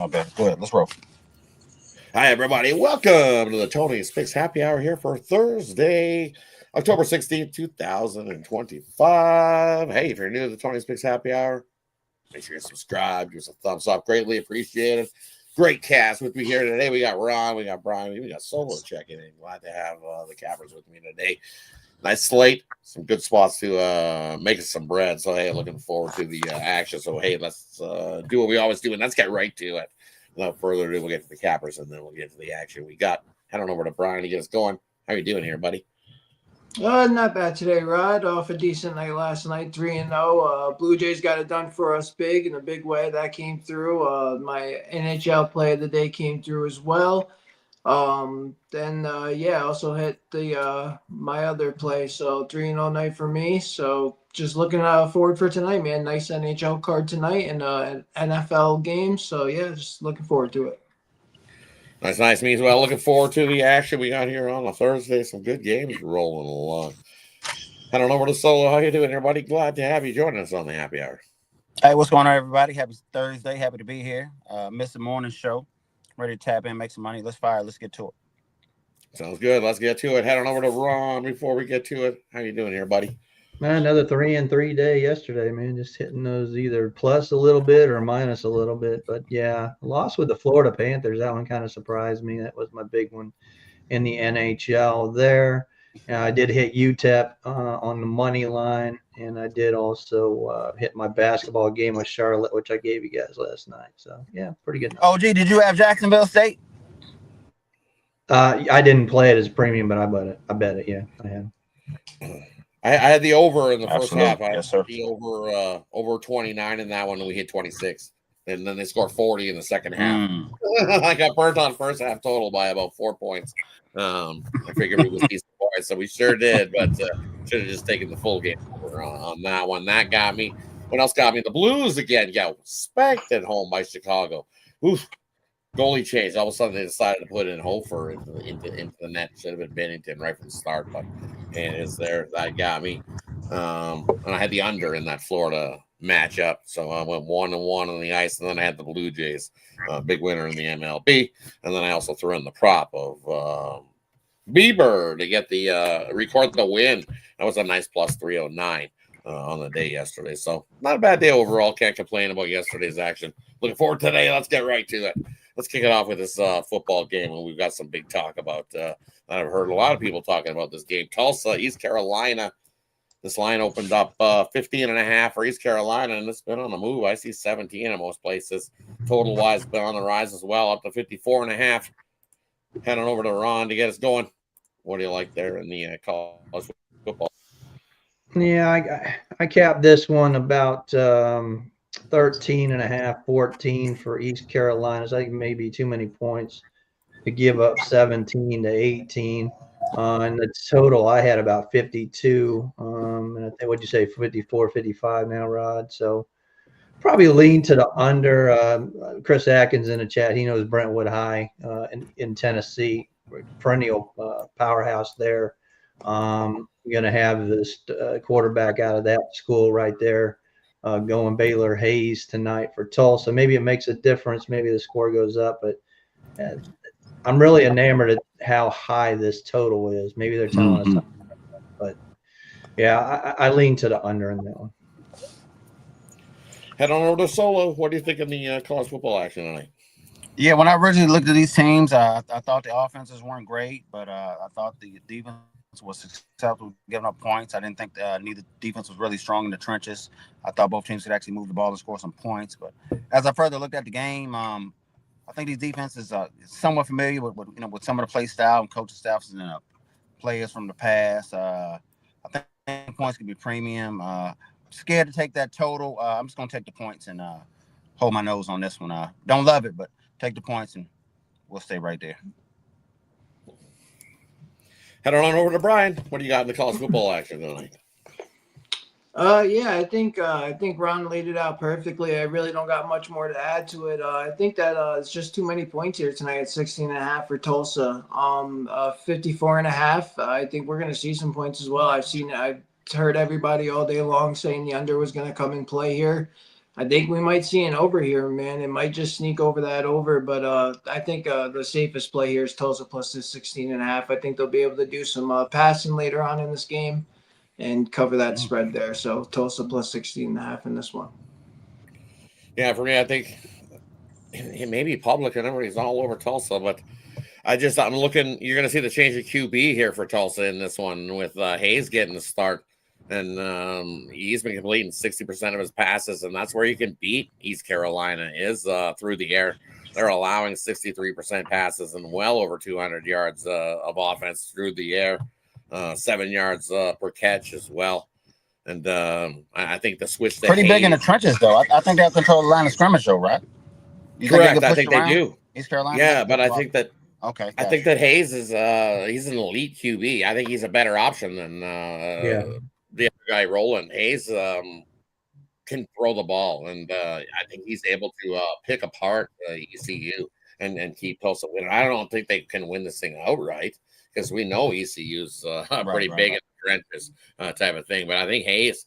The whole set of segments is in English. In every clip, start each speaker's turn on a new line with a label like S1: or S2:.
S1: Okay, go ahead. Let's roll.
S2: Hi, everybody. Welcome to the Tony's Picks Happy Hour here for Thursday, October 16th, 2025. Hey, if you're new to the Tony's Picks Happy Hour, make sure you subscribe. Give us a thumbs up. Greatly appreciated. Great cast with me here today. We got Ron, we got Brian, we got Solo checking in. Glad to have the Cappers with me today. Nice slate, some good spots to make us some bread. So, hey, looking forward to the action. So, hey, let's do what we always do, and let's get right to it. Without further ado, we'll get to the Cappers, and then we'll get to the action. We got head on over to Brian to get us going. How you doing here, buddy?
S3: Not bad today, Rod. Off a decent night last night, 3-0. Blue Jays got it done for us big in a big way. That came through. My NHL play of the day came through as well. I also hit the my other play. So 3-0 night for me. So just looking forward for tonight, man. Nice NHL card tonight and an NFL game. So yeah, just looking forward to it.
S2: Nice. Me as well. Looking forward to the action we got here on a Thursday. Some good games rolling along. Head on over to Solo. How you doing, everybody? Glad to have you joining us on the Happy Hour.
S1: Hey, what's going on, everybody? Happy Thursday. Happy to be here. Missed the morning show. Ready to tap in, make some money. Let's fire. Let's get to it.
S2: Sounds good. Let's get to it. Head on over to Ron before we get to it. How you doing here, buddy?
S4: Man, another 3-3 day yesterday, man. Just hitting those either plus a little bit or minus a little bit. But yeah, loss with the Florida Panthers. That one kind of surprised me. That was my big one in the NHL there. I did hit UTEP on the money line, and I did also hit my basketball game with Charlotte, which I gave you guys last night. So yeah, pretty good.
S1: Oh, gee, did you have Jacksonville State?
S4: I didn't play it as premium, but I bet it. Yeah, I have.
S2: I had the over in the first
S1: Absolutely.
S2: half. I
S1: Yes,
S2: had
S1: sir.
S2: the over 29 in that one, and we hit 26. And then they scored 40 in the second half. I got burnt on first half total by about 4 points. I figured we would see some points, so we sure did, but should have just taken the full game over on that one. That got me. What else got me? The Blues again got spanked at home by Chicago. Oof. Goalie change. All of a sudden, they decided to put in Hofer into the net. Should have been Bennington right from the start, but and it's there. That got me. And I had the under in that Florida matchup, so I went 1-1 on the ice, and then I had the Blue Jays, big winner in the MLB, and then I also threw in the prop of Bieber to get the record the win. That was a nice plus 309 on the day yesterday. So not a bad day overall. Can't complain about yesterday's action. Looking forward to today. Let's get right to it. Let's kick it off with this football game, and we've got some big talk about. I've heard a lot of people talking about this game. Tulsa, East Carolina. This line opened up 15.5 for East Carolina, and it's been on the move. I see 17 in most places. Total-wise, been on the rise as well, up to 54.5. Heading over to Ron to get us going. What do you like there in the college football?
S4: Yeah, I capped this one about 13.5, 14 for East Carolina. So I think maybe too many points to give up 17 to 18. And the total I had about 52. And I think, what'd you say, 54, 55 now, Rod? So probably lean to the under. Chris Atkins in the chat, he knows Brentwood High in Tennessee, perennial powerhouse there. Going to have this quarterback out of that school right there going Baylor Hayes tonight for Tulsa. Maybe it makes a difference. Maybe the score goes up, but I'm really enamored at how high this total is. Maybe they're telling us something, but yeah, I lean to the under in that one.
S2: Head on over to Solo. What do you think of the college football action tonight?
S1: Yeah, when I originally looked at these teams, I thought the offenses weren't great, but I thought the defense was successful giving up points. I didn't think neither defense was really strong in the trenches. I thought both teams could actually move the ball and score some points. But as I further looked at the game, I think these defenses are somewhat familiar with some of the play style and coaching staffs and players from the past. I think points could be premium. Scared to take that total. I'm just going to take the points and hold my nose on this one. Don't love it, but take the points and we'll stay right there.
S2: Head on over to Brian. What do you got in the college football action tonight?
S3: Yeah, I think Ron laid it out perfectly. I really don't got much more to add to it. I think that it's just too many points here tonight at 16.5 for Tulsa. 54.5. I think we're gonna see some points as well. I've heard everybody all day long saying the under was gonna come in play here. I think we might see an over here, man. It might just sneak over that over, but I think the safest play here is Tulsa plus the 16.5. I think they'll be able to do some passing later on in this game and cover that spread there. So Tulsa plus 16.5 in this one.
S2: Yeah, for me, I think it may be public and everybody's all over Tulsa, but I'm looking. You're going to see the change of QB here for Tulsa in this one with Hayes getting the start, and he's been completing 60% of his passes, and that's where you can beat East Carolina is through the air. They're allowing 63% passes and well over 200 yards of offense through the air, 7 yards per catch as well. And I think the switch to
S1: pretty
S2: Hayes,
S1: big in the trenches, though. I think they have control of the line of scrimmage, though, right?
S2: Correct. I think they do.
S1: East Carolina.
S2: Yeah, but I think that.
S1: Okay.
S2: I think that Hayes is he's an elite QB. I think he's a better option than the other guy Roland. Hayes can throw the ball, and I think he's able to pick apart ECU and keep Tulsa winning. I don't think they can win this thing outright because we know ECU's pretty big in the trenches type of thing. But I think Hayes,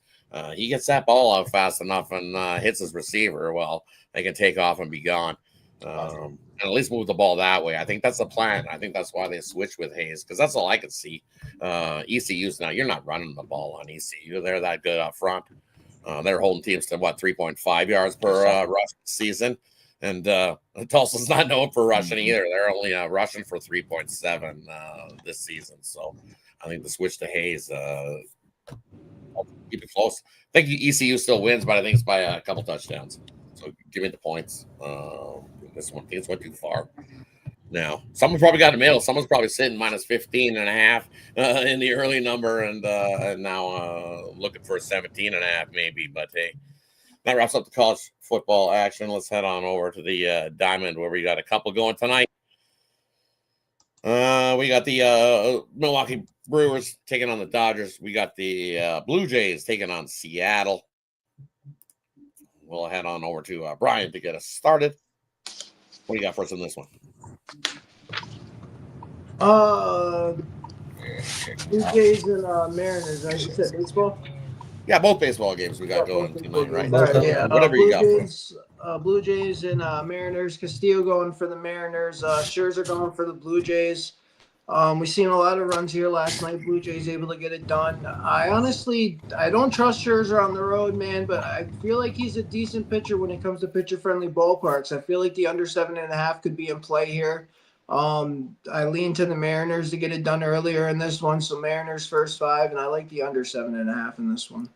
S2: he gets that ball out fast enough and hits his receiver. Well, they can take off and be gone. And at least move the ball that way. I think that's the plan. I think that's why they switched with Hayes because that's all I could see. ECU's now, you're not running the ball on ECU. They're that good up front. They're holding teams to 3.5 yards per rush season. And Tulsa's not known for rushing either. They're only rushing for 3.7 this season. So I think the switch to Hayes, I'll keep it close. I think ECU still wins, but I think it's by a couple touchdowns. So give me the points. This one, I think it's went too far. Now, someone's probably got a middle. Someone's probably sitting minus 15.5 in the early number, and now looking for a 17.5 maybe. But hey, that wraps up the college football action. Let's head on over to the Diamond where we got a couple going tonight. We got the Milwaukee Brewers taking on the Dodgers. We got the Blue Jays taking on Seattle. We'll head on over to Brian to get us started. What do you got for us in this one?
S3: Blue Jays and Mariners. Right? You said baseball?
S2: Yeah, both baseball games we got going tonight, right?
S3: Right, yeah.
S2: Whatever you got.
S3: Blue Jays and Mariners. Castillo going for the Mariners. Scherzer going for the Blue Jays. We've seen a lot of runs here last night. Blue Jays able to get it done. I don't trust Scherzer on the road, man, but I feel like he's a decent pitcher when it comes to pitcher-friendly ballparks. I feel like the under 7.5 could be in play here. I lean to the Mariners to get it done earlier in this one, so Mariners first 5, and I like the under 7.5 in this one.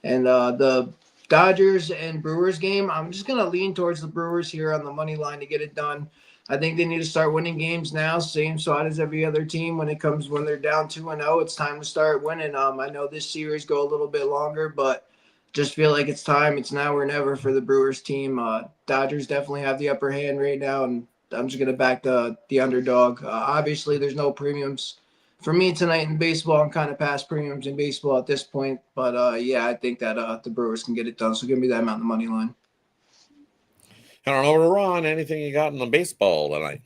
S3: And the Dodgers and Brewers game, I'm just going to lean towards the Brewers here on the money line to get it done. I think they need to start winning games now, same spot as every other team. When they're down 2-0, it's time to start winning. I know this series go a little bit longer, but just feel like it's time. It's now or never for the Brewers team. Dodgers definitely have the upper hand right now, and I'm just going to back the underdog. Obviously, there's no premiums for me tonight in baseball. I'm kind of past premiums in baseball at this point, but yeah, I think that the Brewers can get it done. So give me that amount on the money line.
S2: I don't know, Ron, anything you got in the baseball tonight?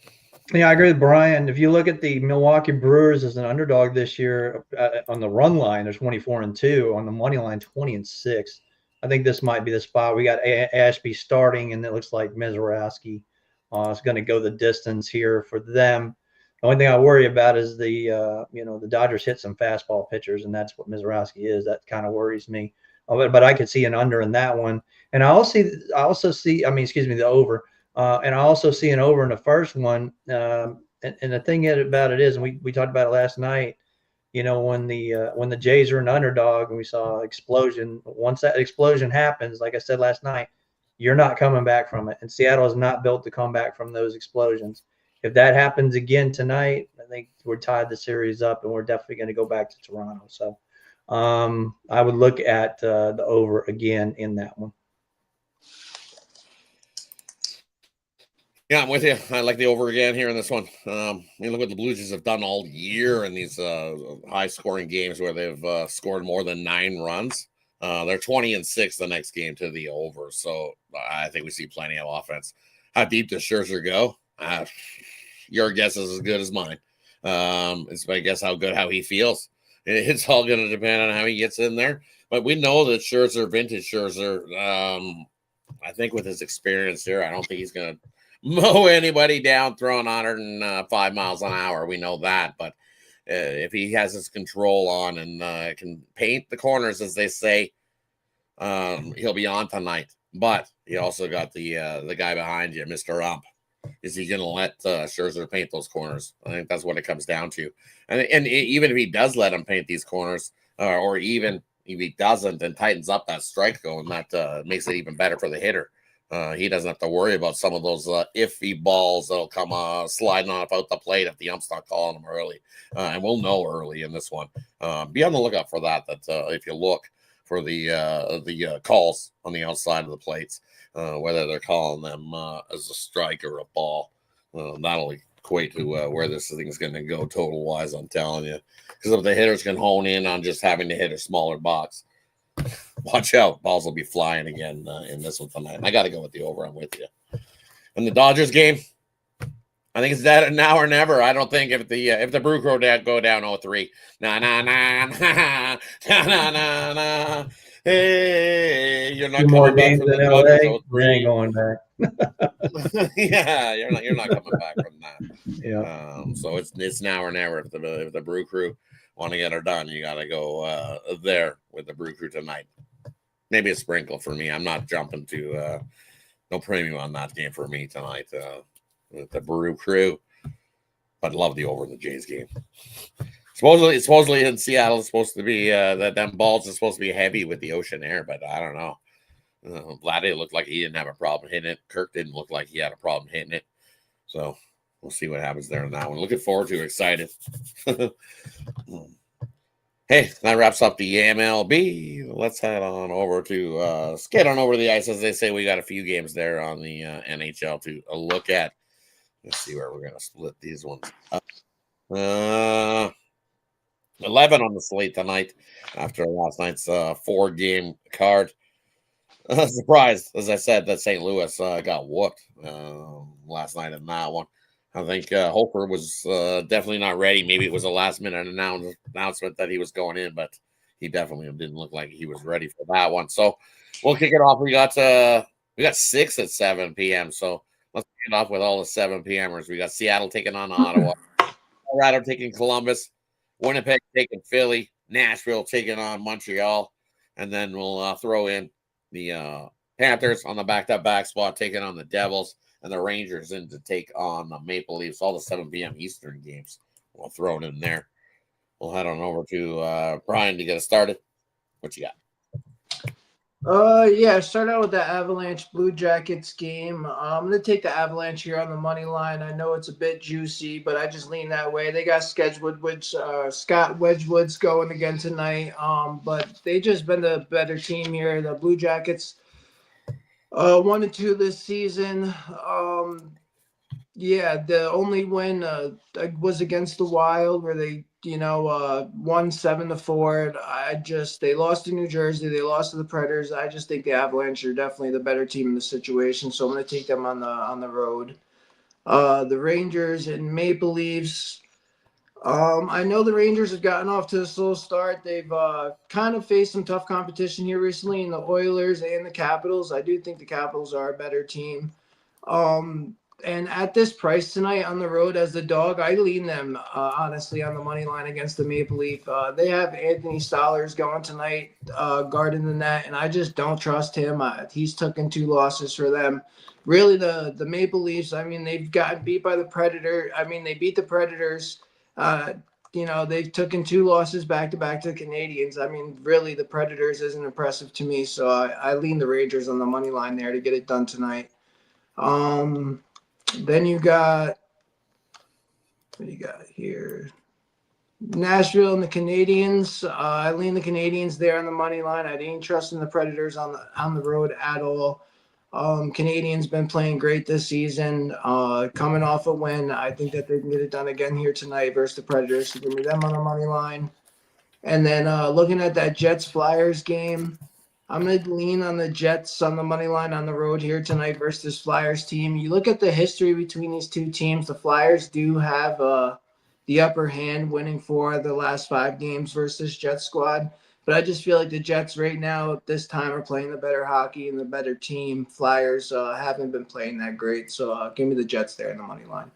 S4: Yeah, I agree with Brian. If you look at the Milwaukee Brewers as an underdog this year on the run line, they're 24-2. On the money line, 20-6. I think this might be the spot. We got Ashby starting, and it looks like Mizrachi is going to go the distance here for them. The only thing I worry about is the Dodgers hit some fastball pitchers, and that's what Mizrachi is. That kind of worries me. But I could see an under in that one. And I also see the over. And I also see an over in the first one. And the thing about it is, and we talked about it last night, when the Jays are an underdog and we saw explosion, once that explosion happens, like I said last night, you're not coming back from it. And Seattle is not built to come back from those explosions. If that happens again tonight, I think we're tied the series up and we're definitely going to go back to Toronto. So I would look at the over again in that one.
S2: Yeah, I'm with you. I like the over again here in this one. Look what the Blue Jays have done all year in these high-scoring games where they've scored more than 9 runs. They're 20-6 the next game to the over, so I think we see plenty of offense. How deep does Scherzer go? Your guess is as good as mine. It's my guess how he feels. It's all going to depend on how he gets in there. But we know that Scherzer, vintage Scherzer, I think with his experience here, I don't think he's going to mow anybody down throwing 105 miles an hour. We know that. But if he has his control on and can paint the corners, as they say, he'll be on tonight. But he also got the guy behind you, Mr. Ump. Is he going to let Scherzer paint those corners? I think that's what it comes down to. And even if he does let him paint these corners, or even if he doesn't and tightens up that strike zone, that makes it even better for the hitter. He doesn't have to worry about some of those iffy balls that'll come sliding off out the plate if the ump's not calling them early. And we'll know early in this one. Be on the lookout for that. If you look for the calls on the outside of the plates, whether they're calling them as a strike or a ball, that'll equate to where this thing's going to go total wise. I'm telling you, because if the hitters can hone in on just having to hit a smaller box, watch out, balls will be flying again in this one tonight. And I got to go with the over. I'm with you. And the Dodgers game, I think it's that now or never. I don't think if the Brew Crew go down 0-3, nah. Hey, you're not
S4: Two more
S2: coming back
S4: games
S2: from
S4: in
S2: the
S4: LA.
S2: Dodgers
S4: You
S2: 0-3.
S4: ain't going back.
S2: Yeah, you're not coming back from that.
S4: Yeah.
S2: So it's now or never. If the Brew Crew want to get her done, you got to go there with the Brew Crew tonight. Maybe a sprinkle for me. I'm not jumping to no premium on that game for me tonight with the Brew Crew, but love the over in the Jays game. Supposedly in Seattle, it's supposed to be that them balls are supposed to be heavy with the ocean air, but I don't know. Vladdy looked like he didn't have a problem hitting it. Kirk didn't look like he had a problem hitting it. So we'll see what happens there in that one. Looking forward to it. Excited. Hey, that wraps up the MLB. Let's head on over to skate on over the ice. As they say, we got a few games there on the NHL to look at. Let's see where we're going to split these ones up. 11 on the slate tonight after last night's 4-game card. Surprised, as I said, that St. Louis got whooped last night in that one. I think Hofer was definitely not ready. Maybe it was a last-minute announcement that he was going in, but he definitely didn't look like he was ready for that one. So we'll kick it off. We got 6 at 7 p.m. So let's kick it off with all the 7 p.m.ers. We got Seattle taking on Ottawa, Colorado taking Columbus, Winnipeg taking Philly, Nashville taking on Montreal, and then we'll throw in the Panthers on the back-to-back spot taking on the Devils, and the Rangers in to take on the Maple Leafs. All the 7 p.m. Eastern games. We'll throw it in there. We'll head on over to Brian to get us started. What you got?
S3: Yeah, start out with the Avalanche Blue Jackets game. I'm going to take the Avalanche here on the money line. I know it's a bit juicy, but I just lean that way. They got Scott Wedgwood's going again tonight, but they just been the better team here. The Blue Jackets 1-2 this season. Yeah, the only win was against the Wild, where they won 7-4. They lost to New Jersey, they lost to the Predators. I just think the Avalanche are definitely the better team in the situation, so I'm going to take them on the road. The Rangers and Maple Leafs. I know the Rangers have gotten off to a slow start. They've kind of faced some tough competition here recently in the Oilers and the Capitals. I do think the Capitals are a better team. And at this price tonight on the road as the dog, I lean them, honestly, on the money line against the Maple Leaf. They have Anthony Stollers going tonight, guarding the net, and I just don't trust him. He's taken 2 losses for them. Really, the Maple Leafs, I mean, they've gotten beat by the Predator. I mean, they beat the Predators. They've taken 2 losses back-to-back to the Canadians. I mean, really, the Predators isn't impressive to me, so I lean the Rangers on the money line there to get it done tonight. Then you got, what do you got here? Nashville and the Canadians. I lean the Canadians there on the money line. I ain't trusting the Predators on the road at all. Canadians been playing great this season. Coming off a win, I think that they can get it done again here tonight versus the Predators. So give me them on the money line. And then looking at that Jets-Flyers game, I'm going to lean on the Jets on the money line on the road here tonight versus this Flyers team. You look at the history between these two teams, the Flyers do have the upper hand, winning 4 of the last 5 games versus Jets squad. But I just feel like the Jets right now at this time are playing the better hockey and the better team. Flyers haven't been playing that great. So give me the Jets there in the money line.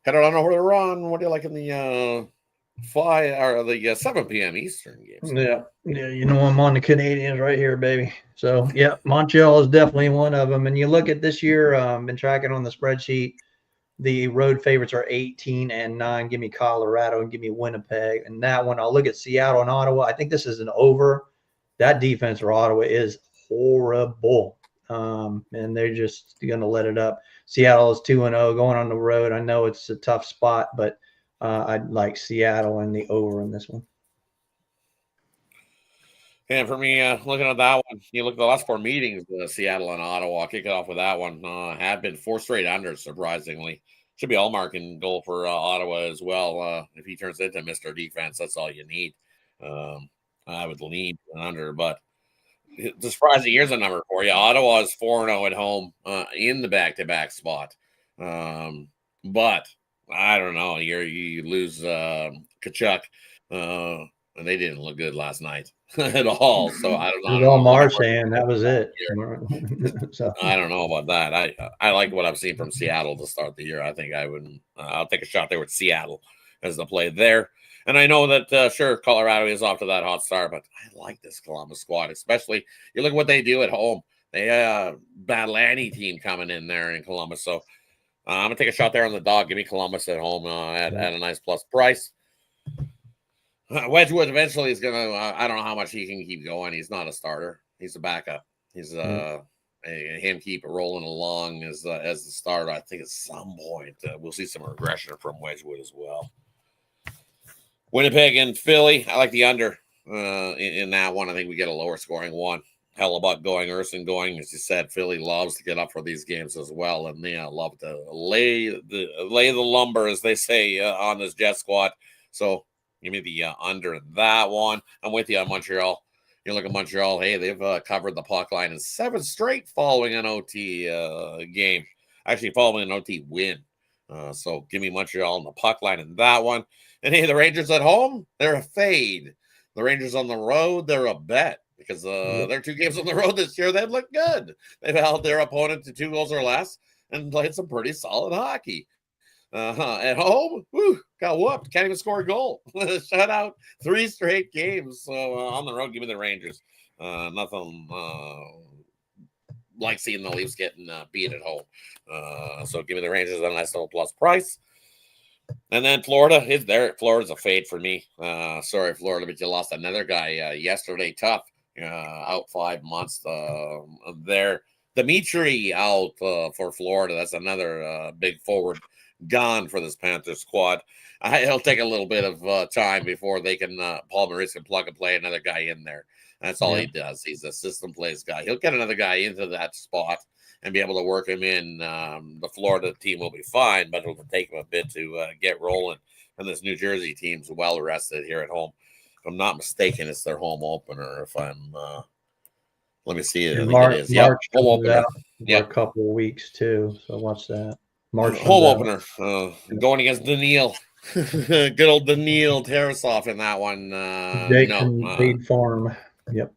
S2: Headed on over to Ron. What do you like in the 7 p.m. Eastern games?
S4: Yeah, I'm on the Canadians right here, baby. So, yeah, Montreal is definitely one of them. And you look at this year, been tracking on the spreadsheet. The road favorites are 18-9. Give me Colorado and give me Winnipeg. And that one, I'll look at Seattle and Ottawa. I think this is an over. That defense for Ottawa is horrible. And they're just going to let it up. Seattle is 2-0 going on the road. I know it's a tough spot, but I'd like Seattle and the over in this one.
S2: And for me, looking at that one, you look at the last 4 meetings, Seattle and Ottawa, kick it off with that one. Have been 4 straight unders, surprisingly. Should be Allmark in goal for Ottawa as well. If he turns into Mr. Defense, that's all you need. I would lean under, but the surprising here's a number for you. Ottawa is 4-0 at home in the back-to-back spot. But I don't know. You lose Kachuk, and they didn't look good last night at all. So I don't know.
S4: It was all Marchand. That was it.
S2: So I don't know about that. I like what I've seen from Seattle to start the year. I think I would. I'll take a shot there with Seattle as the play there. And I know that sure Colorado is off to that hot start, but I like this Columbus squad, especially you look at what they do at home. They battle any team coming in there in Columbus. So I'm gonna take a shot there on the dog. Give me Columbus at home at a nice plus price. Wedgwood eventually is gonna. I don't know how much he can keep going. He's not a starter. He's a backup. He's him keep rolling along as the starter. I think at some point we'll see some regression from Wedgwood as well. Winnipeg and Philly. I like the under in that one. I think we get a lower scoring one. Hellebuck going, Urson going. As you said, Philly loves to get up for these games as well, and they love to lay the lumber, as they say, on this Jet squad. So give me the under in that one. I'm with you on Montreal. You look at Montreal. Hey, they've covered the puck line in 7 straight following an OT game. Actually, following an OT win. So give me Montreal on the puck line in that one. And hey, the Rangers at home, they're a fade. The Rangers on the road, they're a bet because their 2 games on the road this year, they've looked good. They've held their opponent to 2 goals or less and played some pretty solid hockey. At home, got whooped. Can't even score a goal. Shut out 3 straight games. So on the road, give me the Rangers. Nothing like seeing the Leafs getting beat at home. So give me the Rangers at a nice little plus price. And then Florida is there. Florida's a fade for me. Sorry, Florida, but you lost another guy yesterday. Tough. Out 5 months there. Dimitri out for Florida. That's another big forward gone for this Panthers squad. It'll take a little bit of time before they can Paul Maurice can plug and play another guy in there. That's all he does. He's a system plays guy. He'll get another guy into that spot and be able to work him in. The Florida team will be fine, but it'll take him a bit to get rolling. And this New Jersey team's well rested here at home. If I'm not mistaken, it's their home opener. If I'm, let me see. I think it is. Yep, home opener.
S4: Yeah, a couple of weeks too. So watch that. March
S2: home opener. Going against Daniil. Good old Daniil Tarasov in that one.
S4: Jake from State Farm. Yep.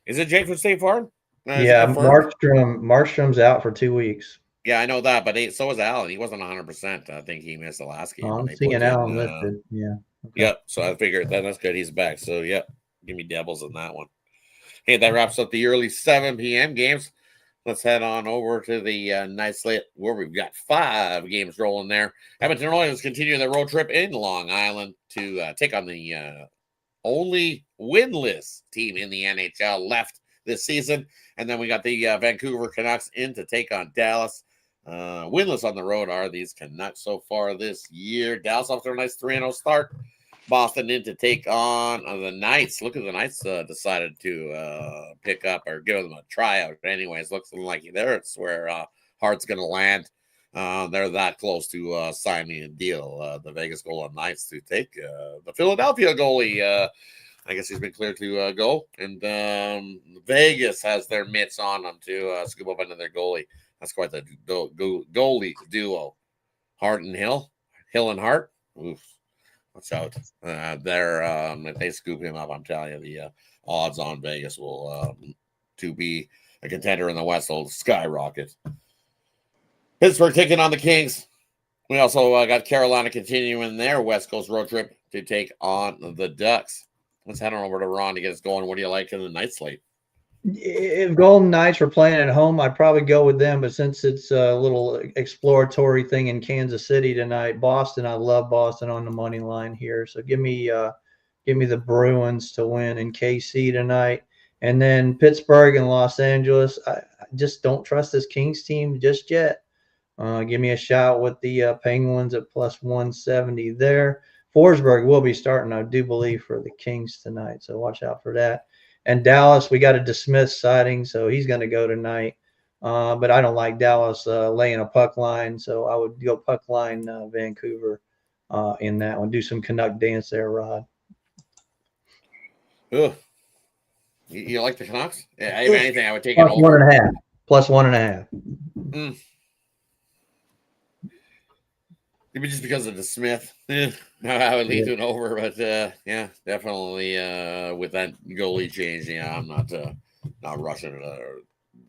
S2: Is it Jake from State Farm?
S4: Yeah, Markstrom's out for 2 weeks.
S2: Yeah, I know that, but so was Allen. He wasn't 100%. I think he missed the last game.
S4: I'm seeing Allen listed. Yeah.
S2: Okay. Yep. So I figured that's good. He's back. So, yep. Give me Devils in that one. Hey, that wraps up the early 7 p.m. games. Let's head on over to the night slate where we've got 5 games rolling there. Edmonton Oilers continue their road trip in Long Island to take on the only winless team in the NHL left this season. And then we got the Vancouver Canucks in to take on Dallas. Winless on the road are these Canucks so far this year. Dallas off to a nice 3-0 start. Boston in to take on the Knights. Look at the Knights decided to pick up or give them a tryout. Anyways, looks like there it's where Hart's going to land. They're that close to signing a deal. The Vegas Golden Knights to take the Philadelphia goalie. I guess he's been cleared to go. And Vegas has their mitts on them to scoop up another goalie. That's quite the goalie duo. Hart and Hill. Hill and Hart. Oof. Watch out. If they scoop him up, I'm telling you, the odds on Vegas will to be a contender in the West will skyrocket. Pittsburgh taking on the Kings. We also got Carolina continuing their West Coast road trip to take on the Ducks. Let's head on over to Ron to get us going. What do you like in the night slate?
S4: If Golden Knights were playing at home, I'd probably go with them. But since it's a little exploratory thing in Kansas City tonight, Boston, I love Boston on the money line here. So give me the Bruins to win in KC tonight, and then Pittsburgh and Los Angeles. I just don't trust this Kings team just yet. Give me a shot with the Penguins at plus 170 there. Forsberg will be starting, I do believe, for the Kings tonight, so watch out for that. And Dallas, we got a dismissed sighting, so he's going to go tonight. But I don't like Dallas laying a puck line, so I would go puck line Vancouver in that one. Do some Canuck dance there, Rod.
S2: Ugh. You like the Canucks? Yeah, if anything, I would take it over.
S4: Plus 1.5.
S2: Maybe just because of the Smith. I would lead to an over, but yeah, definitely with that goalie change, I'm not rushing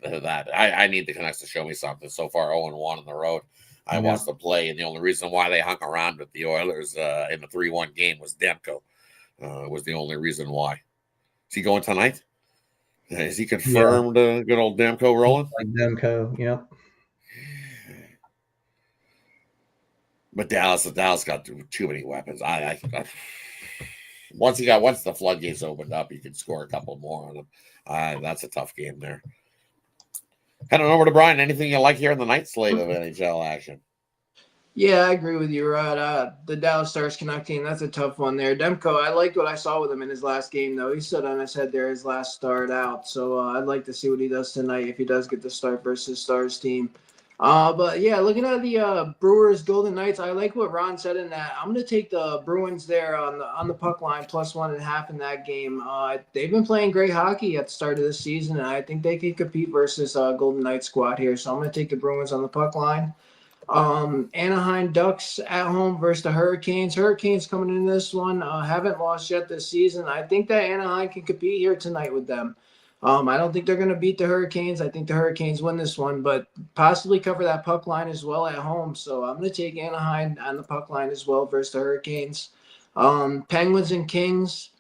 S2: that. I need the Canucks to show me something. So far, 0-1 on the road. I watched the play, and the only reason why they hung around with the Oilers in the 3-1 game was Demko. Was the only reason why. Is he going tonight? Is he confirmed? Good old Demko rolling?
S4: Like Demko, yeah.
S2: But Dallas got too many weapons. Once the floodgates opened up, you could score a couple more on them. That's a tough game there. Heading over to Brian. Anything you like here in the night slate of NHL action?
S3: Yeah, I agree with you, Rod. The Dallas Stars Canuck team, that's a tough one there. Demko, I liked what I saw with him in his last game, though. He stood on his head there his last start out. So I'd like to see what he does tonight if he does get the start versus Stars team. But yeah, looking at the Brewers Golden Knights, I like what Ron said in that. I'm going to take the Bruins there on the puck line plus 1.5 in that game. They've been playing great hockey at the start of the season, and I think they can compete versus Golden Knights squad here. So I'm going to take the Bruins on the puck line. Anaheim Ducks at home versus the Hurricanes. Hurricanes coming in this one haven't lost yet this season. I think that Anaheim can compete here tonight with them. I don't think they're going to beat the Hurricanes. I think the Hurricanes win this one, but possibly cover that puck line as well at home. So I'm going to take Anaheim on the puck line as well versus the Hurricanes. Penguins and Kings.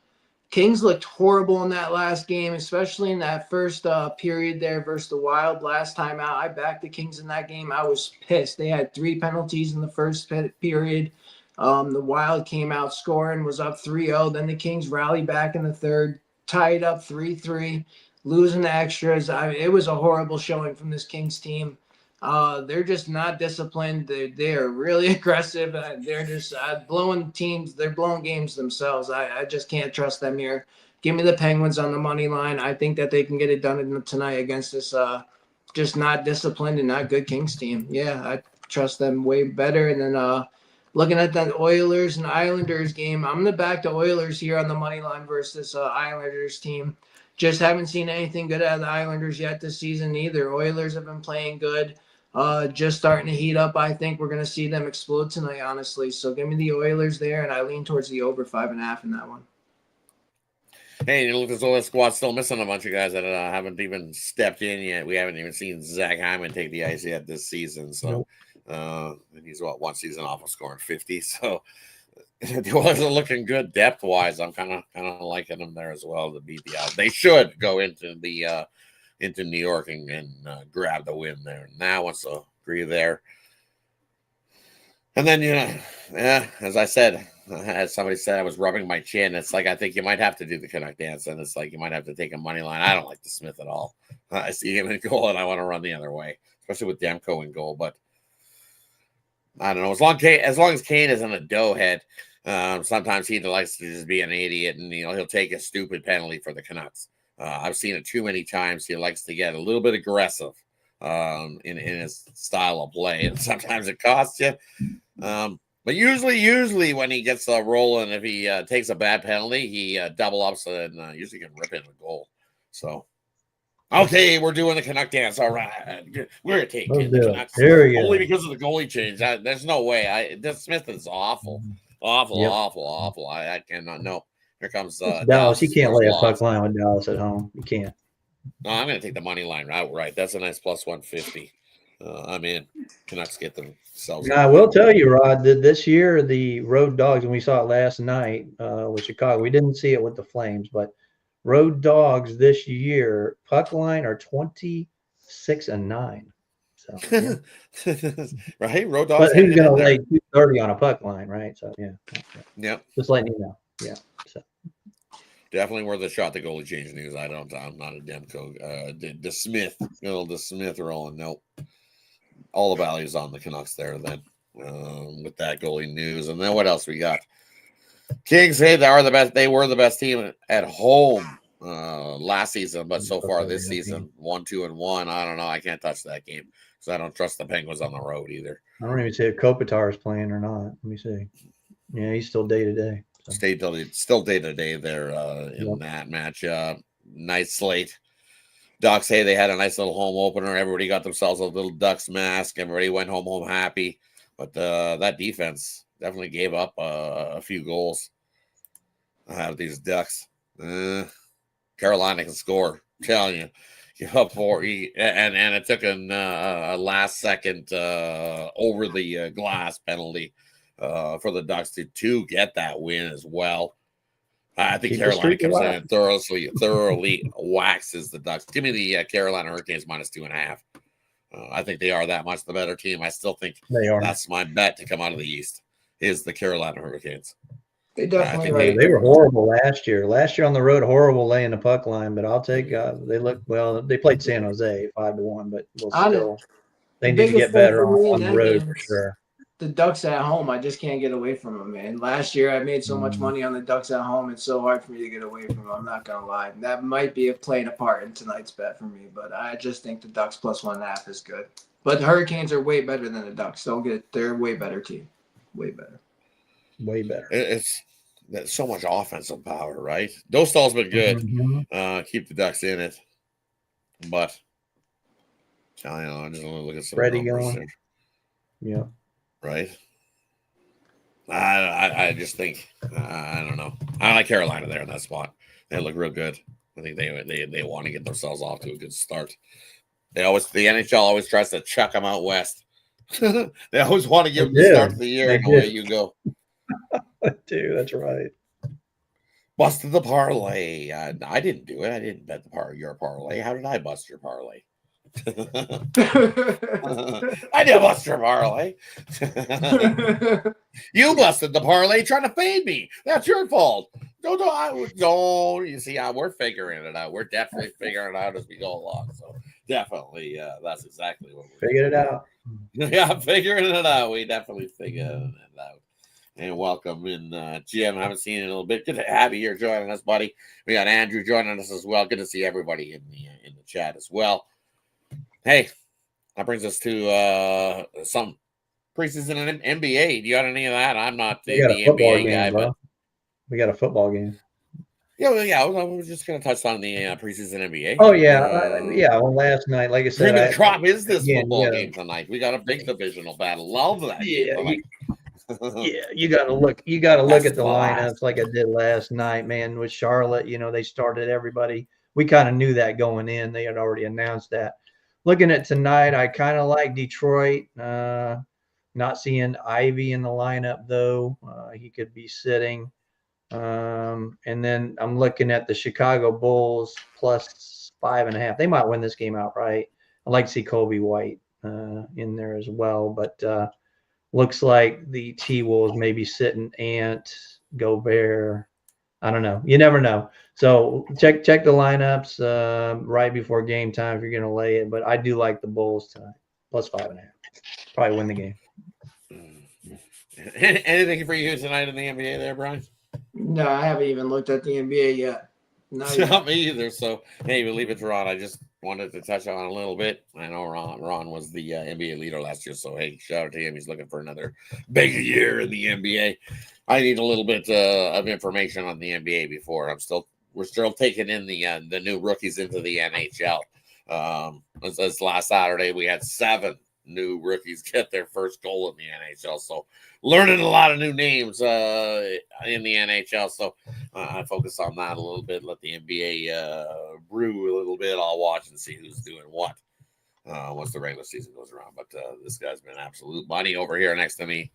S3: Kings looked horrible in that last game, especially in that first period there versus the Wild last time out. I backed the Kings in that game. I was pissed. They had 3 penalties in the first period. The Wild came out scoring, was up 3-0. Then the Kings rallied back in the third, tied up 3-3, losing the extras. It was a horrible showing from this Kings team. They're just not disciplined. They are really aggressive. They're just blowing teams. They're blowing games themselves. I just can't trust them here. Give me the Penguins on the money line. I think that they can get it done tonight against this just not disciplined and not good Kings team. Yeah, I trust them way better. And then looking at that Oilers and Islanders game, I'm going to back the Oilers here on the money line versus this Islanders team. Just haven't seen anything good out of the Islanders yet this season either. Oilers have been playing good. Just starting to heat up. I think we're going to see them explode tonight, honestly. So give me the Oilers there, and I lean towards the over 5.5 in that one.
S2: Hey, you look at this Oilers squad still missing a bunch of guys that haven't even stepped in yet. We haven't even seen Zach Hyman take the ice yet this season. So and he's one season off of scoring 50. So the Oilers are looking good depth wise. I'm kind of liking them there as well to beat the out. They should go into New York and grab the win there. Now, once to agree there. And then, as I said, as somebody said, I was rubbing my chin. It's like I think you might have to do the Canuck dance, and it's like you might have to take a money line. I don't like the Smith at all. I see him in goal, and I want to run the other way, especially with Demko in goal. But I don't know. As long as Kane isn't a doughhead, sometimes he likes to just be an idiot, and he'll take a stupid penalty for the Canucks. I've seen it too many times. He likes to get a little bit aggressive in his style of play, and sometimes it costs you. But usually when he gets rolling, if he takes a bad penalty, he double ups and usually can rip in a goal. So, okay, we're doing the Canuck dance. All right, we're gonna take the Canucks only because of the goalie change. There's no way. This Smith is awful.
S4: Yep.
S2: awful. I cannot. No. Here comes
S4: It's Dallas.
S2: Dallas.
S4: You can't lay a puck line with Dallas at home. You can't.
S2: No, I'm going to take the money line outright. That's a nice plus 150. I'm in. Canucks get themselves.
S4: Now, I will tell you, Rod, that this year the Road Dogs, and we saw it last night with Chicago. We didn't see it with the Flames, but Road Dogs this year puck line are 26-9. So yeah.
S2: Right, Road Dogs.
S4: But who's going to lay 230 on a puck line, right? So yeah.
S2: Yep.
S4: Just letting you know. Yeah. So.
S2: Definitely worth a shot. The goalie change news. I'm not a Demko. The Smith rolling. Nope. All the values on the Canucks there then with that goalie news. And then what else we got? Kings say they are the best. They were the best team at home last season, but so far this season, 1-2-1. I don't know. I can't touch that game because I don't trust the Penguins on the road either.
S4: I don't even see if Kopitar is playing or not. Let me see. Yeah, he's still day to day.
S2: Still day to day there in that match. Nice slate. Ducks, hey, they had a nice little home opener. Everybody got themselves a little Ducks mask. Everybody went home happy. But that defense definitely gave up a few goals. These Ducks. Carolina can score. I'm telling you. Give up 4. And it took a last second over the glass penalty for the Ducks to get that win as well. I think Carolina comes in and thoroughly waxes the Ducks. Give me the Carolina Hurricanes minus 2.5. I think they are that much the better team. I still think that's my bet to come out of the East is the Carolina Hurricanes.
S3: They definitely
S4: they were horrible last year. Last year on the road, horrible laying the puck line. But I'll take. They look well. They played San Jose 5-1, but they need to get better on the road for sure.
S3: The Ducks at home, I just can't get away from them, man. Last year, I made so much money on the Ducks at home. It's so hard for me to get away from them. I'm not going to lie. That might be playing a part in tonight's bet for me, but I just think the Ducks plus 1.5 is good. But the Hurricanes are way better than the Ducks. They're a way better team. Way better.
S4: Way better.
S2: It's so much offensive power, right? Dostal's been good. Keep the Ducks in it. But, I just want to look at some
S4: Freddie going. Yeah.
S2: Right. I just think I don't know. I like Carolina there in that spot. They look real good. I think they want to get themselves off to a good start. The NHL always tries to chuck them out west. They always want to give them the start of the year, and away you go.
S4: Dude, that's right.
S2: Busted the parlay. I didn't do it. I didn't bet your parlay. How did I bust your parlay? I did bust your parlay. You busted the parlay trying to fade me. That's your fault. Don't. You see, we're figuring it out. We're definitely figuring it out as we go along. So definitely, that's exactly what we're
S4: figuring it out.
S2: Yeah, figuring it out. We definitely figured it out. And welcome in, Jim. I haven't seen you in a little bit. Good to have you here joining us, buddy. We got Andrew joining us as well. Good to see everybody in the chat as well. Hey, that brings us to some preseason in NBA. Do you got any of that? I'm not the NBA guy, but
S4: we got a football game.
S2: Yeah. I was just going to touch on the preseason NBA.
S4: Oh yeah, Well, last night, like I said,
S2: the crop is this football game tonight. We got a big divisional battle. Love that.
S4: Yeah, you got to look. You got to look at the lineups like I did last night, man. With Charlotte, they started everybody. We kind of knew that going in. They had already announced that. Looking at tonight, I kind of like Detroit. Not seeing Ivy in the lineup though. He could be sitting. And then I'm looking at the Chicago Bulls plus 5.5. They might win this game outright. I'd like to see Kobe White in there as well, but looks like the T-Wolves maybe sitting Ant, Gobert. I don't know. You never know. So check the lineups right before game time if you're going to lay it. But I do like the Bulls tonight, plus 5.5. Probably win the game.
S2: Anything for you tonight in the NBA there, Brian?
S3: No, I haven't even looked at the NBA yet.
S2: Not me either. So, hey, we'll leave it to Ron. I just wanted to touch on a little bit. I know Ron was the NBA leader last year. So, hey, shout out to him. He's looking for another big year in the NBA. I need a little bit of information on the NBA before we're still taking in the new rookies into the NHL. This last Saturday we had 7 new rookies get their first goal in the NHL. So learning a lot of new names in the NHL. So I focus on that a little bit. Let the NBA brew a little bit. I'll watch and see who's doing what once the regular season goes around. But this guy's been absolute money over here next to me.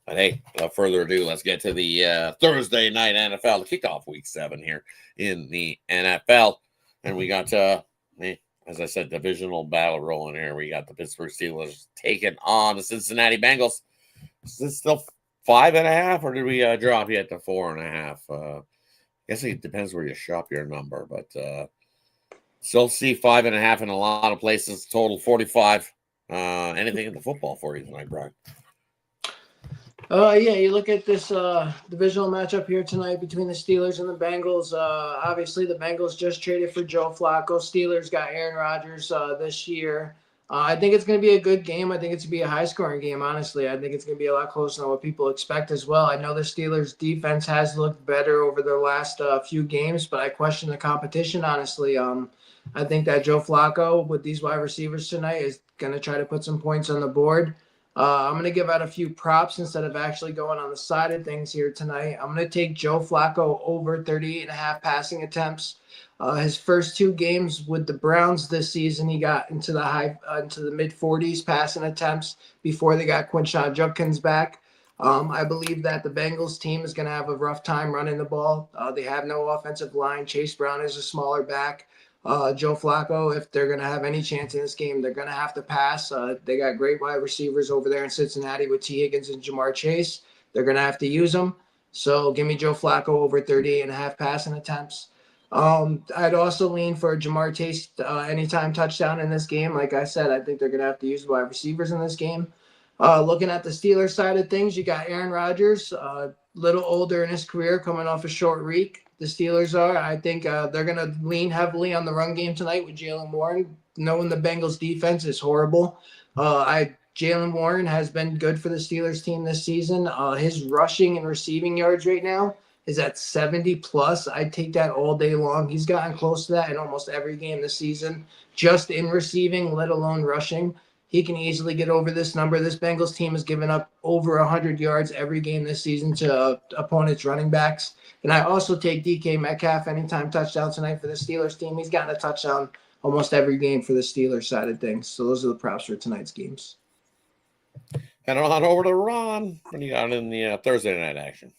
S2: But hey, without further ado, let's get to the Thursday night NFL to kick off Week 7 here in the NFL. And we got, as I said, divisional battle rolling here. We got the Pittsburgh Steelers taking on the Cincinnati Bengals. Is this still 5.5, or did we drop yet to 4.5? I guess it depends where you shop your number, but still see 5.5 in a lot of places. Total 45. Anything in the football for you tonight, Brian?
S3: Yeah, you look at this divisional matchup here tonight between the Steelers and the Bengals. Obviously, the Bengals just traded for Joe Flacco. Steelers got Aaron Rodgers this year. I think it's going to be a good game. I think it's going to be a high-scoring game, honestly. I think it's going to be a lot closer than what people expect as well. I know the Steelers' defense has looked better over their last few games, but I question the competition, honestly. I think that Joe Flacco, with these wide receivers tonight, is going to try to put some points on the board. I'm going to give out a few props instead of actually going on the side of things here tonight. I'm going to take Joe Flacco over 38.5 passing attempts. His first 2 games with the Browns this season, he got into the mid 40s passing attempts before they got Quinshon Judkins back. I believe that the Bengals team is going to have a rough time running the ball. They have no offensive line. Chase Brown is a smaller back. Joe Flacco, if they're going to have any chance in this game, they're going to have to pass. They got great wide receivers over there in Cincinnati with T. Higgins and Jamar Chase. They're going to have to use them. So give me Joe Flacco over 38.5 passing attempts. I'd also lean for Jamar Chase anytime touchdown in this game. Like I said, I think they're going to have to use wide receivers in this game. Looking at the Steelers side of things, you got Aaron Rodgers, a little older in his career, coming off a short week. The Steelers are. I think they're going to lean heavily on the run game tonight with Jaylen Warren, knowing the Bengals defense is horrible. Jaylen Warren has been good for the Steelers team this season. His rushing and receiving yards right now is at 70 plus. I'd take that all day long. He's gotten close to that in almost every game this season, just in receiving, let alone rushing. He can easily get over this number. This Bengals team has given up over 100 yards every game this season to opponents' running backs. And I also take DK Metcalf anytime touchdown tonight for the Steelers team. He's gotten a touchdown almost every game for the Steelers side of things. So those are the props for tonight's games.
S2: Head on over to Ron. What do you got in the Thursday night action?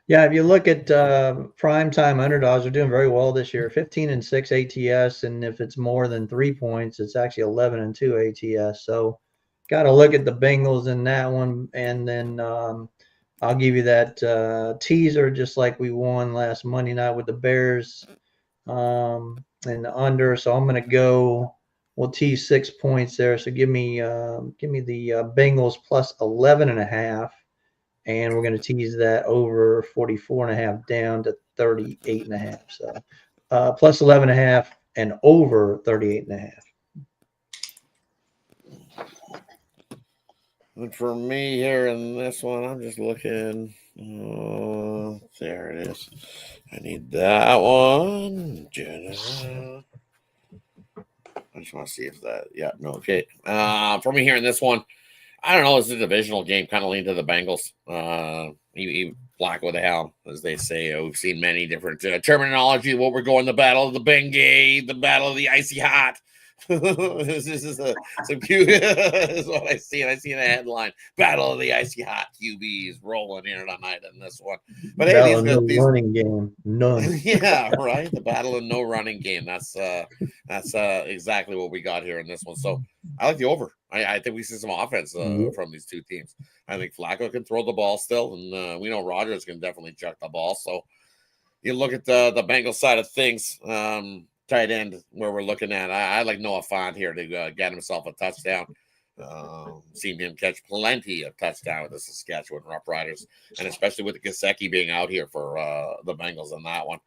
S4: Yeah, if you look at primetime underdogs, they're doing very well this year. 15-6 ATS, and if it's more than 3 points, it's actually 11-2 ATS. So, got to look at the Bengals in that one, and then I'll give you that teaser, just like we won last Monday night with the Bears and the under. So I'm going to go. We'll tease 6 points there. So give me the Bengals plus 11.5. And we're going to tease that over 44.5 down to 38.5. So plus 11.5 and over 38.5.
S2: And for me here in this one, I'm just looking. Oh, there it is. I need that one. I just want to see if that. Yeah, no, okay. For me here in this one, I don't know. It's a divisional game. Kind of lean to the Bengals. Black with the hell, as they say. We've seen many different terminology. What we're going, the battle of the Bengay, the battle of the icy hot. This is some cute. Is what I see. I see in a headline: "Battle of the Icy Hot QBs rolling here tonight in this one." But hey, these
S4: running game, none.
S2: Yeah, right. The battle of no running game. That's exactly what we got here in this one. So I like the over. I think we see some offense from these two teams. I think Flacco can throw the ball still, and we know Rodgers can definitely chuck the ball. So you look at the Bengals side of things. Tight end where we're looking at. I like Noah Fant here to get himself a touchdown. Seen him catch plenty of touchdown with the Saskatchewan Roughriders, and especially with the Gesicki being out here for the Bengals on that one.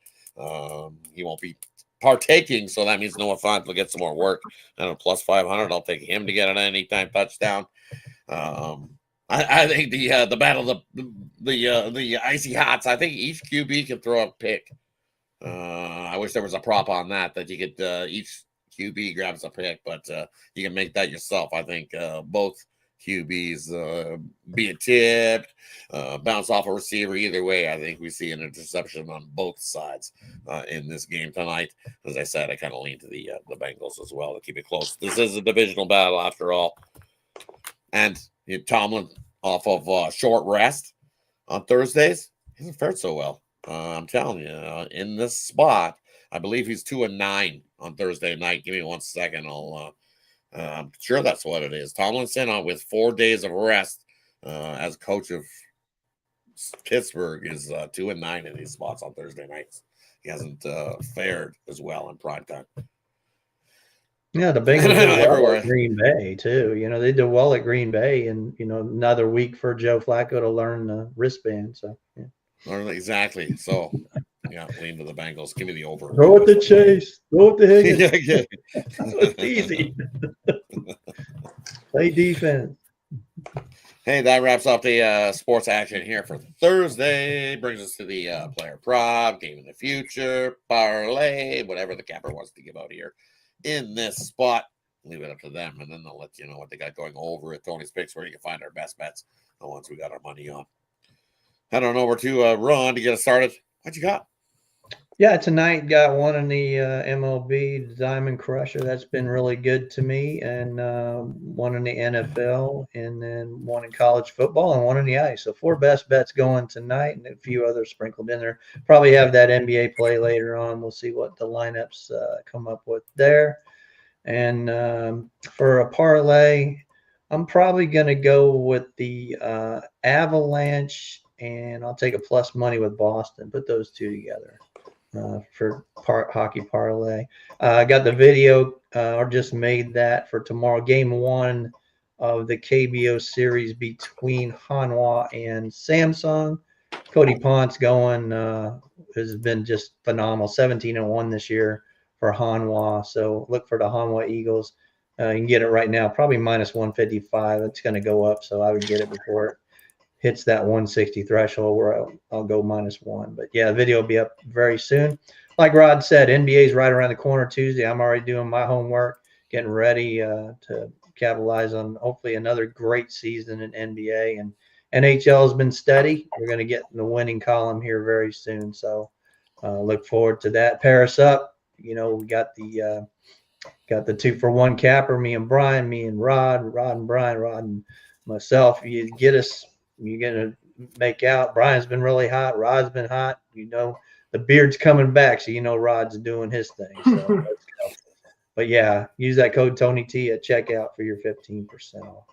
S2: He won't be partaking, so that means Noah Fant will get some more work. And plus 500, I'll take him to get an anytime touchdown. I think the battle of the icy hots. I think each QB can throw a pick. I wish there was a prop on that you could each QB grabs a pick, but you can make that yourself. I think both QBs be it tipped, bounce off a receiver. Either way, I think we see an interception on both sides in this game tonight. As I said, I kind of lean to the Bengals as well to keep it close. This is a divisional battle after all. And Tomlin off of short rest on Thursdays hasn't fared so well. I'm telling you, in this spot, I believe he's 2-9 on Thursday night. Give me 1 second. I'm sure that's what it is. Tomlinson with 4 days of rest as coach of Pittsburgh is 2-9 in these spots on Thursday nights. He hasn't fared as well in prime time.
S4: Yeah, the Bengals did well at Green Bay too. They did well at Green Bay, and another week for Joe Flacco to learn the wristband. So yeah.
S2: Exactly. So yeah, lean to the Bengals. Give me the over.
S4: Throw it to Chase. Throw it to Higgins. It's easy. Play defense.
S2: Hey, that wraps up the sports action here for Thursday. Brings us to the player prop, game in the future, parlay, whatever the capper wants to give out here in this spot. Leave it up to them, and then they'll let you know what they got going over at Tony's Picks, where you can find our best bets, the ones we got our money on. Head on over to Ron to get us started. What you got?
S4: Yeah, tonight got one in the MLB Diamond Crusher. That's been really good to me, and one in the NFL, and then one in college football, and one in the ice. So 4 best bets going tonight, and a few others sprinkled in there. Probably have that NBA play later on. We'll see what the lineups come up with there. And for a parlay, I'm probably going to go with the Avalanche, and I'll take a plus money with Boston. Put those two together. For hockey parlay. I got the video or just made that for tomorrow. Game 1 of the KBO series between Hanwha and Samsung. Cody Ponce going has been just phenomenal. 17-1 this year for Hanwha. So look for the Hanwha Eagles. You can get it right now, probably minus 155. It's going to go up, so I would get it before it hits that 160 threshold where I'll go -1. But yeah, the video will be up very soon. Like Rod said, NBA is right around the corner Tuesday. I'm already doing my homework, getting ready to capitalize on hopefully another great season in NBA. And NHL has been steady. We're going to get in the winning column here very soon. So look forward to that. Pair us up. We got the 2-for-1 capper, me and Brian, me and Rod and Brian, Rod and myself. You get us. You're going to make out. Brian's been really hot. Rod's been hot. The beard's coming back, so Rod's doing his thing. So let's go. But yeah, use that code Tony T at checkout for your 15% off.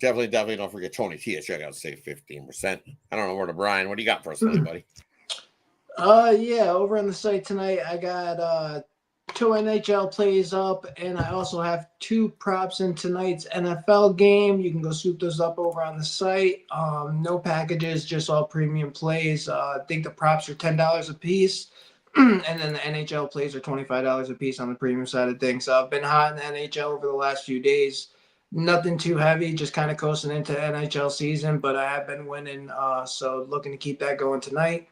S2: Definitely don't forget Tony T at checkout to save 15%. I don't know where to Brian. What do you got for us, buddy?
S3: Yeah, over on the site tonight, I got 2 NHL plays up, and I also have 2 props in tonight's NFL game. You can go swoop those up over on the site. No packages, just all premium plays. I think the props are $10 a piece, and then the NHL plays are $25 a piece on the premium side of things. So I've been hot in the NHL over the last few days. Nothing too heavy, just kind of coasting into NHL season, but I have been winning, so looking to keep that going tonight.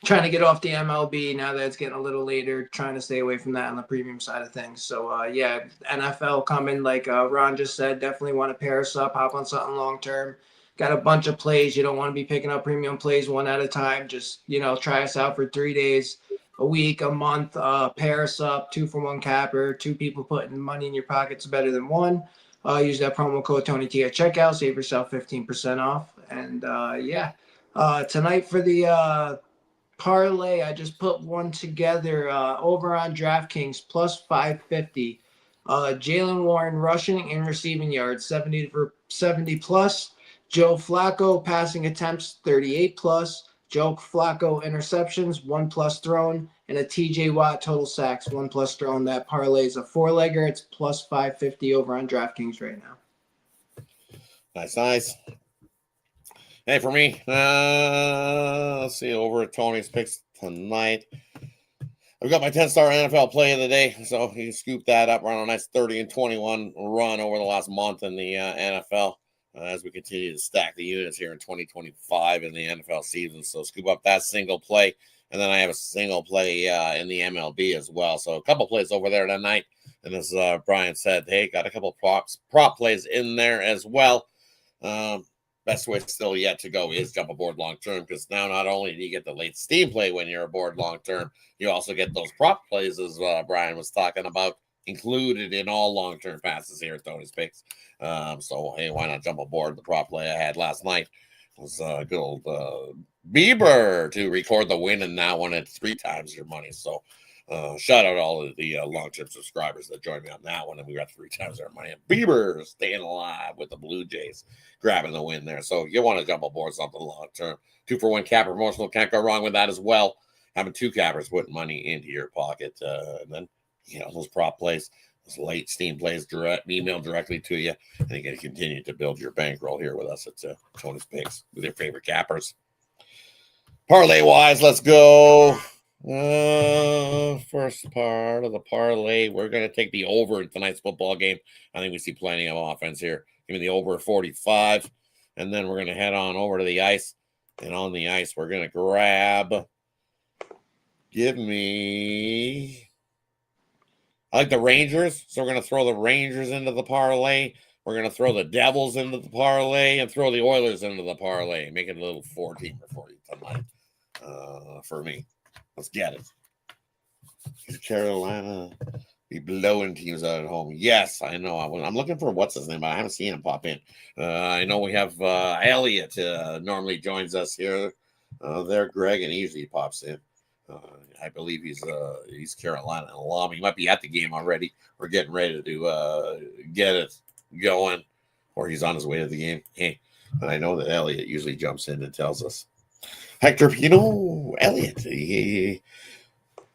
S3: Trying to get off the MLB now that it's getting a little later, trying to stay away from that on the premium side of things. So, yeah, NFL coming, like Ron just said, definitely want to pair us up, hop on something long-term. Got a bunch of plays. You don't want to be picking up premium plays one at a time. Just, try us out for 3 days, a week, a month, pair us up, 2-for-1 capper, 2 people putting money in your pockets better than one. Use that promo code Tony T at checkout, save yourself 15% off. And, yeah, tonight for the parlay, I just put one together over on DraftKings plus 550. Jalen Warren rushing and receiving yards 70 plus. Joe Flacco passing attempts 38 plus. Joe Flacco interceptions 1+ thrown, and a TJ Watt total sacks 1+ thrown. That parlay is a 4-legger. It's plus 550 over on DraftKings right now.
S2: Nice. Hey, for me, let's see, over at Tony's Picks tonight. I've got my 10-star NFL play of the day, so you can scoop that up. We're on a nice 30-21 run over the last month in the NFL as we continue to stack the units here in 2025 in the NFL season. So scoop up that single play And then I have a single play in the MLB as well. So a couple plays over there tonight. And as Brian said, hey, got a couple prop plays in there as well. Best way still yet to go is jump aboard long term, because now not only do you get the late steam play when you're aboard long term, you also get those prop plays, as Brian was talking about, included in all long term passes here at Tony's Picks. So hey, why not jump aboard? The prop play I had last night was good old Bieber to record the win in that one at 3 times your money. So shout out all of the long-term subscribers that joined me on that one, and we got 3 times our money. And Bieber staying alive with the Blue Jays, grabbing the win there. So you want to jump aboard something long-term. 2-for-1 cap promotional, can't go wrong with that as well. Having 2 cappers putting money into your pocket, and then those prop plays, those late steam plays, email directly to you, and you can continue to build your bankroll here with us at Tony's Picks with your favorite cappers. Parlay wise, let's go. First part of the parlay, we're going to take the over in tonight's football game. I think we see plenty of offense here. Give me the over 45, and then we're going to head on over to the ice. And on the ice, we're going to give me, I like the Rangers, so we're going to throw the Rangers into the parlay. We're going to throw the Devils into the parlay and throw the Oilers into the parlay. Make it a little 14 or 40 tonight for me. Let's get it. Carolina be blowing teams out at home. Yes, I know. I'm looking for what's his name, but I haven't seen him pop in. I know we have Elliot normally joins us here. There, Greg, and he usually pops in. I believe he's Carolina alum. He might be at the game already. We're getting ready to get it going, or he's on his way to the game. Hey, but I know that Elliot usually jumps in and tells us. Hector, Elliot.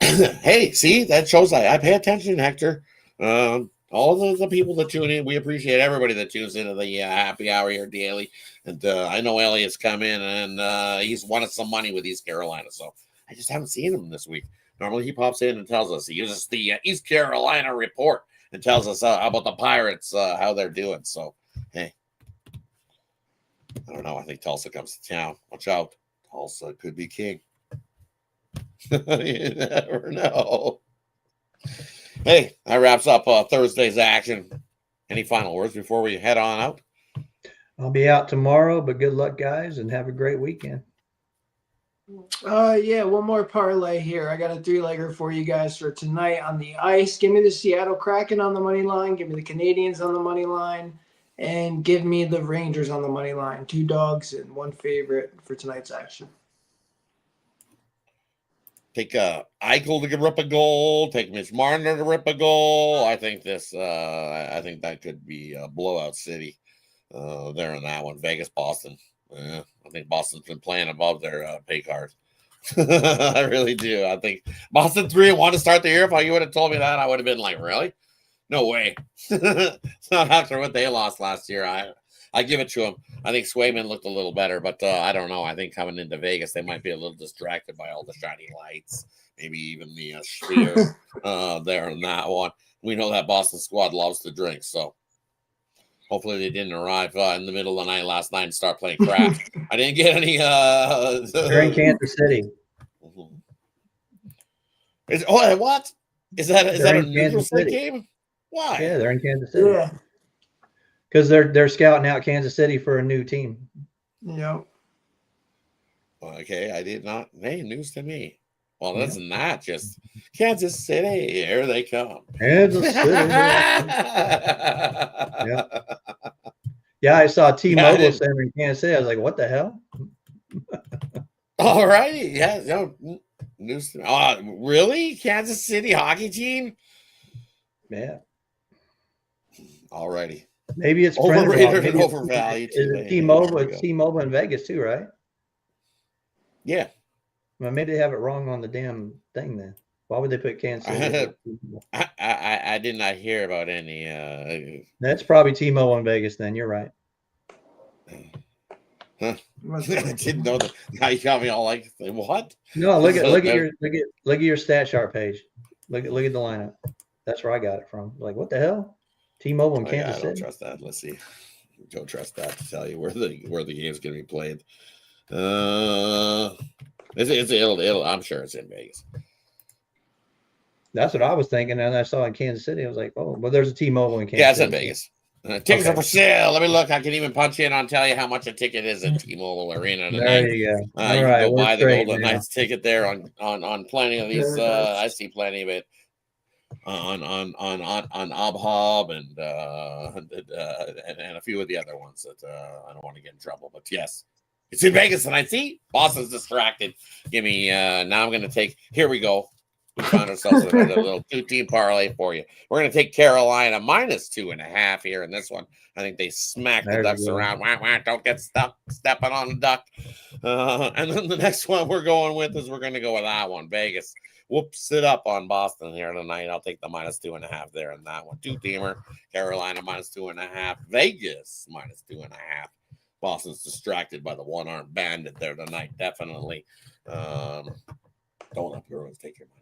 S2: Hey, see, that shows I pay attention, Hector. All the people that tune in, we appreciate everybody that tunes into the happy hour here daily. And I know Elliot's come in and he's won us some money with East Carolina. So I just haven't seen him this week. Normally he pops in and tells us. He uses the East Carolina report and tells us about the Pirates, how they're doing. So, hey, I don't know. I think Tulsa comes to town. Watch out. Tulsa could be king. You never know. Hey, that wraps up Thursday's action. Any final words before we head on out?
S4: I'll be out tomorrow, but good luck, guys, and have a great weekend.
S3: Yeah, one more parlay here. I got a 3-legger for you guys for tonight on the ice. Give me the Seattle Kraken on the money line. Give me the Canadiens on the money line. And give me the Rangers on the money line. 2 dogs and 1 favorite for tonight's action.
S2: Take Eichel to rip a goal. Take Mitch Marner to rip a goal. I think I think that could be a blowout city there in that one. Vegas, Boston. I think Boston's been playing above their pay card. I really do. I think Boston 3-1 to start the year. If you would have told me that, I would have been like, really? No way. It's not after what they lost last year. I give it to them. I think Swayman looked a little better, but I don't know. I think coming into Vegas, they might be a little distracted by all the shiny lights, maybe even the sphere there in that one. We know that Boston squad loves to drink, so hopefully they didn't arrive in the middle of the night last night and start playing crap. I didn't get any.
S4: They're in Kansas City.
S2: What? Is that a neutral site game? Why?
S4: Yeah, they're in Kansas City.
S3: Yeah.
S4: Because they're scouting out Kansas City for a new team.
S3: Yep.
S2: Okay, I did not. Hey, news to me. Well, that's not just Kansas City. Here they come.
S4: Kansas City. Yeah, I saw T-Mobile Center in Kansas City. I was like, what the hell?
S2: All righty. Yeah, no news to me. Really? Kansas City hockey team?
S4: Yeah.
S2: All righty.
S4: Maybe it's
S2: overrated and overvalued.
S4: Is it T-Mobile? It's T-Mobile in Vegas too, right?
S2: Yeah.
S4: Well, maybe they have it wrong on the damn thing then. Why would they put Kansas City?
S2: I did not hear about any.
S4: That's probably T-Mobile in Vegas then. You're right.
S2: Huh? I didn't know that. Now you got me all like, what?
S4: No, look at your stat chart page. Look at the lineup. That's where I got it from. Like, what the hell? T-Mobile in Kansas City.
S2: I don't trust that. Let's see. Don't trust that to tell you where the game's going to be played. It'll, I'm sure it's in Vegas.
S4: That's what I was thinking. And I saw in Kansas City. I was like, oh, well, there's a T-Mobile in Kansas
S2: Yeah, it's
S4: City.
S2: in Vegas. Tickets are for sale. Let me look. I can even punch in and tell you how much a ticket is at T-Mobile Arena tonight.
S4: There you go.
S2: You
S4: All right,
S2: can go
S4: we're
S2: buy the
S4: straight
S2: Golden
S4: now.
S2: Knights ticket there on plenty of these. I see plenty of it on ObHub and a few of the other ones that I don't want to get in trouble. But yes, it's in Vegas tonight. See, Boston's distracted. Give me now. I'm going to take. Here we go. We found ourselves with a little 2-team parlay for you. We're going to take Carolina -2.5 here in this one. I think they smack the Ducks around. Wah, wah, don't get stuck stepping on the duck. And then the next one we're going with is we're going to go with that one. Vegas whoops it up on Boston here tonight. I'll take the -2.5 there in that one. 2-teamer. Carolina -2.5. Vegas -2.5. Boston's distracted by the one-armed bandit there tonight. Definitely. Don't let Bruins take your money.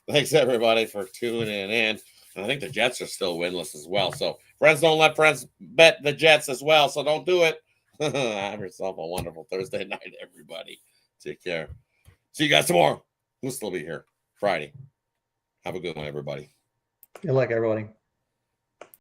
S2: Thanks everybody for tuning in. And I think the Jets are still winless as well. So friends don't let friends bet the Jets as well. So don't do it. Have yourself a wonderful Thursday night, everybody. Take care. See you guys tomorrow. We'll still be here Friday. Have a good one, everybody.
S4: Good luck, everybody.